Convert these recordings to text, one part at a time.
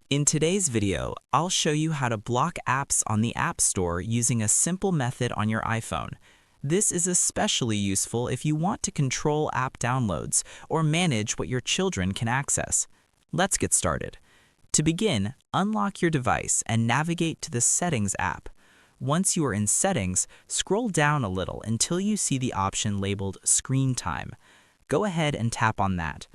In today's video, I'll show you how to block apps on the App Store using a simple method on your iPhone. This is especially useful if you want to control app downloads or manage what your children can access. Let's get started. To begin, unlock your device and navigate to the Settings app. Once you are in Settings, scroll down a little until you see the option labeled Screen Time. Go ahead and tap on that.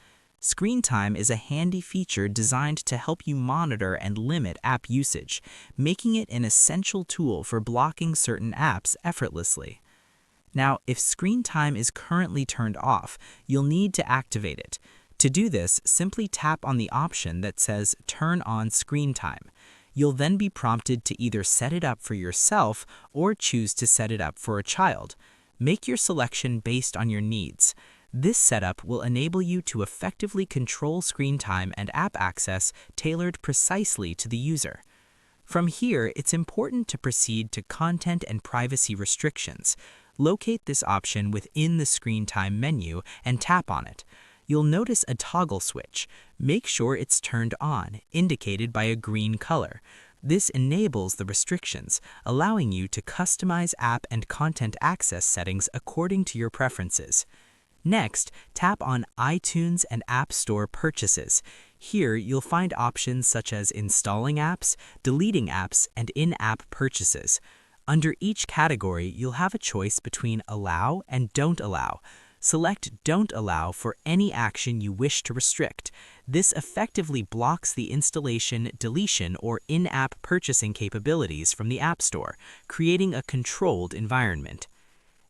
Screen Time is a handy feature designed to help you monitor and limit app usage, making it an essential tool for blocking certain apps effortlessly. Now, if Screen Time is currently turned off, you'll need to activate it. To do this, simply tap on the option that says Turn on Screen Time. You'll then be prompted to either set it up for yourself or choose to set it up for a child. Make your selection based on your needs. This setup will enable you to effectively control screen time and app access tailored precisely to the user. From here, it's important to proceed to Content and Privacy Restrictions. Locate this option within the Screen Time menu and tap on it. You'll notice a toggle switch. Make sure it's turned on, indicated by a green color. This enables the restrictions, allowing you to customize app and content access settings according to your preferences. Next, tap on iTunes and App Store Purchases. Here, you'll find options such as installing apps, deleting apps, and in-app purchases. Under each category, you'll have a choice between Allow and Don't Allow. Select Don't Allow for any action you wish to restrict. This effectively blocks the installation, deletion, or in-app purchasing capabilities from the App Store, creating a controlled environment.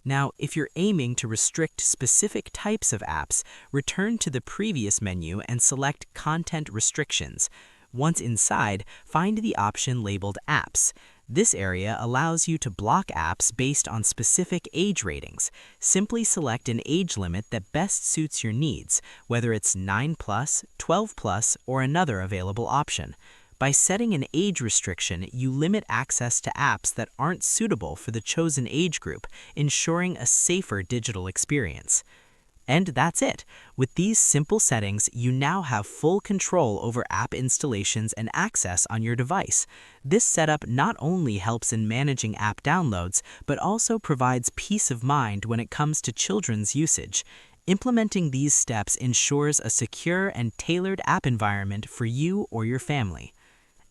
Now, if you're aiming to restrict specific types of apps, return to the previous menu and select Content Restrictions. Once inside, find the option labeled Apps. This area allows you to block apps based on specific age ratings. Simply select an age limit that best suits your needs, whether it's 9+, 12+, or another available option. By setting an age restriction, you limit access to apps that aren't suitable for the chosen age group, ensuring a safer digital experience. And that's it. With these simple settings, you now have full control over app installations and access on your device. This setup not only helps in managing app downloads, but also provides peace of mind when it comes to children's usage. Implementing these steps ensures a secure and tailored app environment for you or your family.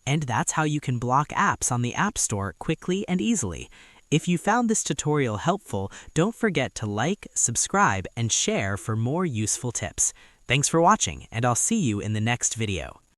And that's how you can block apps on the App Store quickly and easily. If you found this tutorial helpful, don't forget to like, subscribe, and share for more useful tips. Thanks for watching, and I'll see you in the next video.